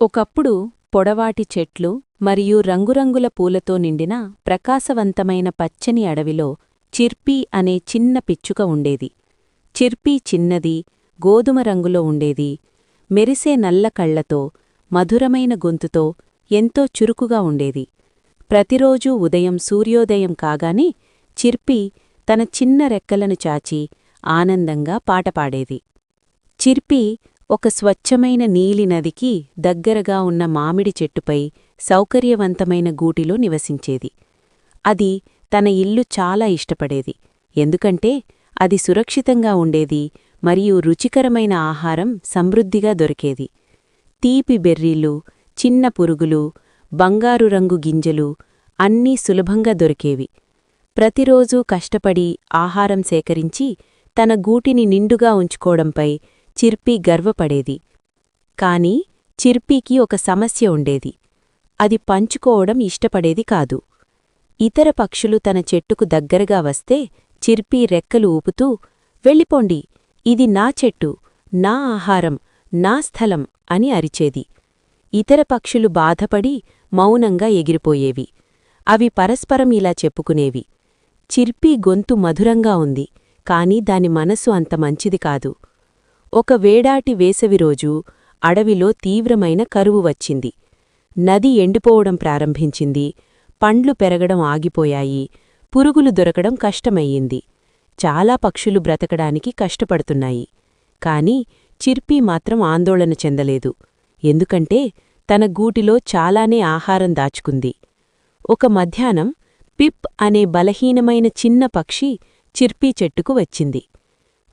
ఒకప్పుడు పొడవాటి చెట్లు మరియు రంగురంగుల పూలతో నిండిన ప్రకాశవంతమైన పచ్చని అడవిలో చిర్పీ అనే చిన్న పిచ్చుక ఉండేది. చిర్పీ చిన్నది, గోధుమ రంగులో ఉండేది. మెరిసే నల్ల కళ్లతో, మధురమైన గొంతుతో ఎంతో చురుకుగా ఉండేది. ప్రతిరోజూ ఉదయం సూర్యోదయం కాగానే చిర్పీ తన చిన్న రెక్కలను చాచి ఆనందంగా పాటపాడేది. చిర్పీ ఒక స్వచ్ఛమైన నీలి నదికి దగ్గరగా ఉన్న మామిడి చెట్టుపై సౌకర్యవంతమైన గూటిలో నివసించేది. అది తన ఇల్లు చాలా ఇష్టపడేది, ఎందుకంటే అది సురక్షితంగా ఉండేది మరియు రుచికరమైన ఆహారం సమృద్ధిగా దొరికేది. తీపి బెర్రీలు, చిన్న పురుగులు, బంగారు రంగు గింజలు అన్నీ సులభంగా దొరికేవి. ప్రతిరోజూ కష్టపడి ఆహారం సేకరించి తన గూటిని నిండుగా ఉంచుకోవడంపై చిర్పీ గర్వపడేది. కాని చిర్పీకి ఒక సమస్య ఉండేది. అది పంచుకోవడం ఇష్టపడేది కాదు. ఇతర పక్షులు తన చెట్టుకు దగ్గరగా వస్తే చిర్పీ రెక్కలు ఊపుతూ, వెళ్ళిపోండి, ఇది నా చెట్టు, నా ఆహారం, నా స్థలం అని అరిచేది. ఇతర పక్షులు బాధపడి మౌనంగా ఎగిరిపోయేవి. అవి పరస్పరం ఇలా చెప్పుకునేవి, చిర్పీ గొంతు మధురంగా ఉంది, కాని దాని మనసు అంత మంచిది కాదు. ఒక వేడాటి వేసవిరోజు అడవిలో తీవ్రమైన కరువు వచ్చింది. నది ఎండిపోవడం ప్రారంభించింది. పండ్లు పెరగడం ఆగిపోయాయి. పురుగులు దొరకడం కష్టమయ్యింది. చాలా పక్షులు బ్రతకడానికి కష్టపడుతున్నాయి. కాని చిర్పీ మాత్రం ఆందోళన చెందలేదు, ఎందుకంటే తన గూటిలో చాలానే ఆహారం దాచుకుంది. ఒక మధ్యాహ్నం పిప్ అనే బలహీనమైన చిన్న పక్షి చిర్పీ చెట్టుకు వచ్చింది.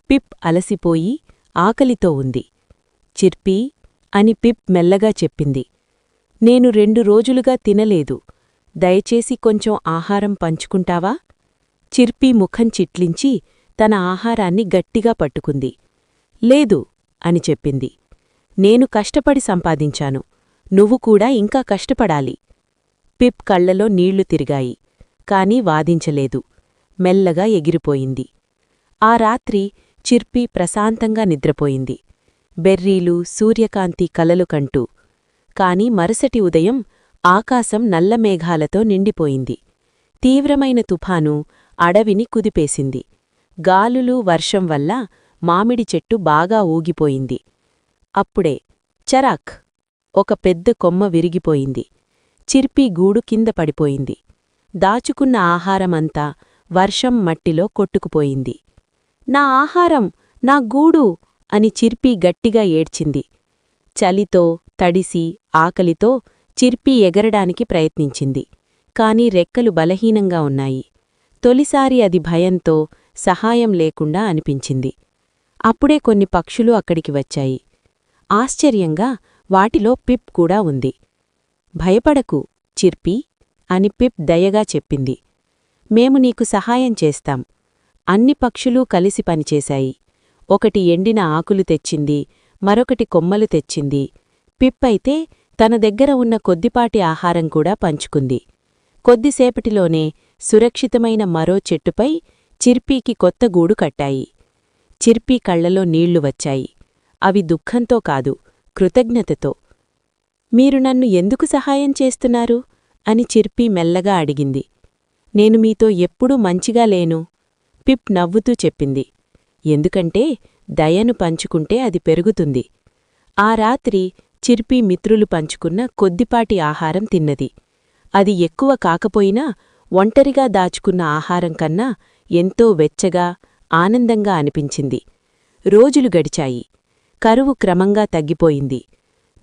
పిప్ అలసిపోయి ఆకలితో ఉంది. చిర్పీ అని పిప్ మెల్లగా చెప్పింది, నేను 2 రోజులుగా తినలేదు, దయచేసి కొంచెం ఆహారం పంచుకుంటావా? చిర్పీ ముఖం చిట్లించి తన ఆహారాన్ని గట్టిగా పట్టుకుంది. లేదు అని చెప్పింది, నేను కష్టపడి సంపాదించాను, నువ్వు కూడా ఇంకా కష్టపడాలి. పిప్ కళ్లలో నీళ్లు తిరిగాయి, కాని వాదించలేదు. మెల్లగా ఎగిరిపోయింది. ఆ రాత్రి చిర్పీ ప్రశాంతంగా నిద్రపోయింది, బెర్రీలు, సూర్యకాంతి కలలు కంటూ. కాని మరుసటి ఉదయం ఆకాశం నల్ల మేఘాలతో నిండిపోయింది. తీవ్రమైన తుఫాను అడవిని కుదిపేసింది. గాలులు, వర్షం వల్ల మామిడి చెట్టు బాగా ఊగిపోయింది. అప్పుడే చరాక్! ఒక పెద్ద కొమ్మ విరిగిపోయింది. చిర్పీ గూడు కింద పడిపోయింది. దాచుకున్న ఆహారమంతా వర్షం మట్టిలో కొట్టుకుపోయింది. నా ఆహారం, నా గూడు అని చిర్పీ గట్టిగా ఏడ్చింది. చలితో, తడిసి, ఆకలితో చిర్పీ ఎగరడానికి ప్రయత్నించింది. కాని రెక్కలు బలహీనంగా ఉన్నాయి. తొలిసారి అది భయంతో, సహాయం లేకుండా అనిపించింది. అప్పుడే కొన్ని పక్షులు అక్కడికి వచ్చాయి. ఆశ్చర్యంగా వాటిలో పిప్ కూడా ఉంది. భయపడకు, చిర్పీ అని పిప్ దయగా చెప్పింది. మేము నీకు సహాయం చేస్తాం. అన్ని పక్షులూ కలిసి పనిచేశాయి. ఒకటి ఎండిన ఆకులు తెచ్చింది, మరొకటి కొమ్మలు తెచ్చింది. పిప్ అయితే తన దగ్గర ఉన్న కొద్దిపాటి ఆహారం కూడా పంచుకుంది. కొద్దిసేపటిలోనే సురక్షితమైన మరో చెట్టుపై చిర్పీకి కొత్త గూడు కట్టాయి. చిర్పీ కళ్లలో నీళ్లు వచ్చాయి. అవి దుఃఖంతో కాదు, కృతజ్ఞతతో. మీరు నన్ను ఎందుకు సహాయం చేస్తున్నారు అని చిర్పీ మెల్లగా అడిగింది. నేను మీతో ఎప్పుడూ మంచిగా లేను, పిప్ నవ్వుతూ చెప్పింది. ఎందుకంటే దయను పంచుకుంటే అది పెరుగుతుంది. ఆ రాత్రి చిర్పీ మిత్రులు పంచుకున్న కొద్దిపాటి ఆహారం తిన్నది. అది ఎక్కువ కాకపోయినా ఒంటరిగా దాచుకున్న ఆహారం కన్నా ఎంతో వెచ్చగా, ఆనందంగా అనిపించింది. రోజులు గడిచాయి. కరువు క్రమంగా తగ్గిపోయింది.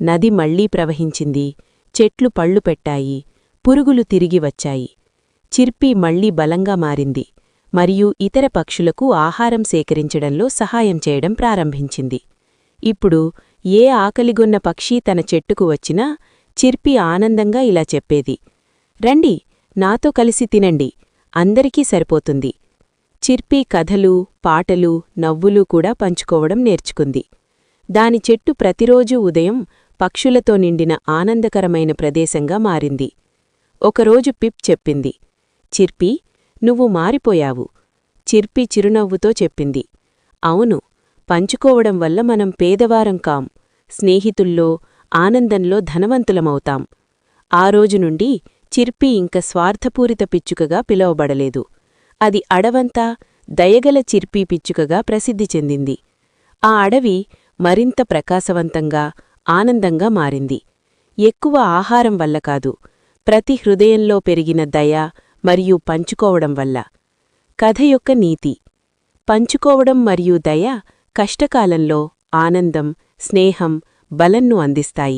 నది మళ్లీ ప్రవహించింది. చెట్లు పళ్ళు పెట్టాయి. పురుగులు తిరిగి వచ్చాయి. చిర్పీ మళ్లీ బలంగా మారింది మరియు ఇతర పక్షులకు ఆహారం సేకరించడంలో సహాయం చేయడం ప్రారంభించింది. ఇప్పుడు ఏ ఆకలిగొన్న పక్షి తన చెట్టుకు వచ్చినా చిర్పీ ఆనందంగా ఇలా చెప్పేది, రండి, నాతో కలిసి తినండి, అందరికీ సరిపోతుంది. చిర్పీ కథలు, పాటలు, నవ్వులు కూడా పంచుకోవడం నేర్చుకుంది. దాని చెట్టు ప్రతిరోజూ ఉదయం పక్షులతో నిండిన ఆనందకరమైన ప్రదేశంగా మారింది. ఒకరోజు పిప్ చెప్పింది, చిర్పీ, నువ్వు మారిపోయావు. చిర్పీ చిరునవ్వుతో చెప్పింది, అవును, పంచుకోవడం వల్ల మనం పేదవారం కాం, స్నేహితుల్లో, ఆనందంలో ధనవంతులమవుతాం. ఆ రోజు నుండి చిర్పీ ఇంక స్వార్థపూరిత పిచ్చుకగా పిలువబడలేదు. అది అడవంతా దయగల చిర్పీ పిచ్చుకగా ప్రసిద్ధి చెందింది. ఆ అడవి మరింత ప్రకాశవంతంగా, ఆనందంగా మారింది. ఎక్కువ ఆహారం వల్ల కాదు, ప్రతి హృదయంలో పెరిగిన దయ మరియు పంచుకోవడం వల్ల. కథ యొక్క నీతి: పంచుకోవడం మరియు దయ కష్టకాలంలో ఆనందం, స్నేహం, బలంను అందిస్తాయి.